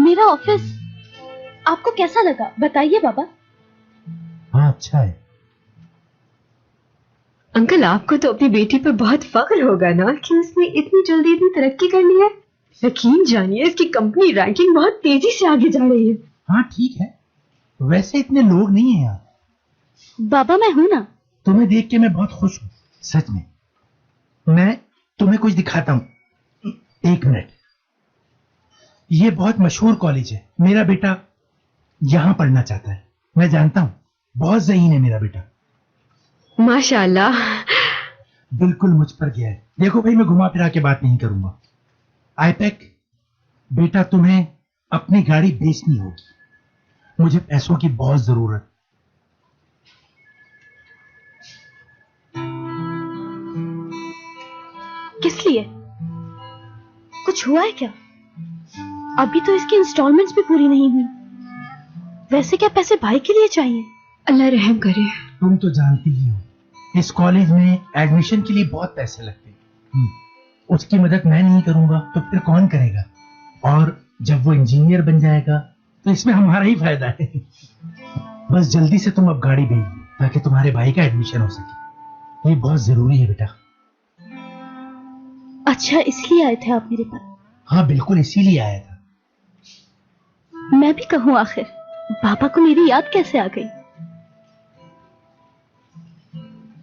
मेरा ऑफिस आपको कैसा लगा बताइए बाबा। हाँ अच्छा है। अंकल आपको तो अपनी बेटी पर बहुत फख्र होगा ना कि उसने इतनी जल्दी इतनी तरक्की कर ली है। यकीन जानिए इसकी कंपनी रैंकिंग बहुत तेजी से आगे जा रही है। हाँ ठीक है, वैसे इतने लोग नहीं है यहाँ। बाबा मैं हूं ना। तुम्हें देख के मैं बहुत खुश हूँ सच में। मैं तुम्हें कुछ दिखाता हूँ, एक मिनट। ये बहुत मशहूर कॉलेज है, मेरा बेटा यहां पढ़ना चाहता है। मैं जानता हूं बहुत ज़हीन है मेरा बेटा। माशाल्लाह। बिल्कुल मुझ पर गया है। देखो भाई, मैं घुमा फिरा के बात नहीं करूंगा। आईपैक बेटा, तुम्हें अपनी गाड़ी बेचनी होगी। मुझे पैसों की बहुत जरूरत। किस लिए? कुछ हुआ है क्या? अभी तो इसकी इंस्टॉलमेंट्स भी पूरी नहीं हुई। वैसे क्या पैसे भाई के लिए चाहिए? अल्लाह रहम करे। तुम तो जानती ही हो इस कॉलेज में एडमिशन के लिए बहुत पैसे लगते हैं। उसकी मदद मैं नहीं करूंगा तो फिर कौन करेगा? और जब वो इंजीनियर बन जाएगा तो इसमें हमारा ही फायदा है। बस जल्दी से तुम अब गाड़ी भेज दो ताकि तुम्हारे भाई का एडमिशन हो सके। ये बहुत जरूरी है बेटा। अच्छा इसलिए आए थे आप मेरे पास? हाँ बिल्कुल इसीलिए आया था। मैं भी कहूँ आखिर पापा को मेरी याद कैसे आ गई?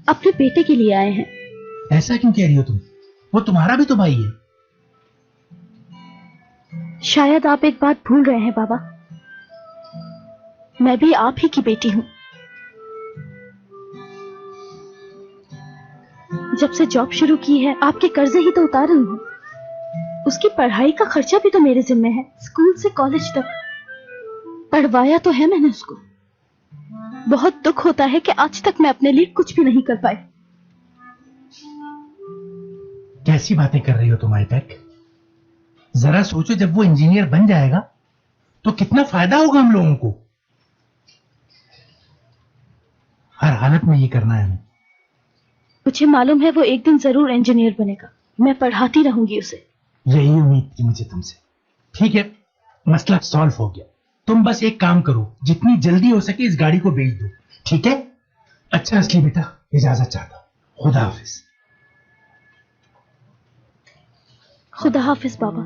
अपने बेटे के लिए आए हैं। ऐसा क्यों कह रही हो तुम? वो तुम्हारा भी तो भाई है। शायद आप एक बात भूल रहे हैं बाबा। मैं भी आप ही की बेटी हूं। जब से जॉब शुरू की है आपके कर्जे ही तो उतार रही हूं। उसकी पढ़ाई का खर्चा भी तो मेरे जिम्मे है। स्कूल से कॉलेज तक पढ़वाया तो है मैंने उसको। बहुत दुख होता है कि आज तक मैं अपने लिए कुछ भी नहीं कर पाई। कैसी बातें कर रही हो तुम आईपैक? जरा सोचो, जब वो इंजीनियर बन जाएगा तो कितना फायदा होगा हम लोगों को। हर हालत में ये करना है हमें। मुझे मालूम है वो एक दिन जरूर इंजीनियर बनेगा। मैं पढ़ाती रहूंगी उसे। यही उम्मीद थी मुझे तुमसे। ठीक है, मसला सॉल्व हो गया। तुम बस एक काम करो, जितनी जल्दी हो सके इस गाड़ी को बेच दो, ठीक है? अच्छा असली बेटा, इजाजत चाहता हूं। खुदा हाफिज। खुदा हाफिज बाबा।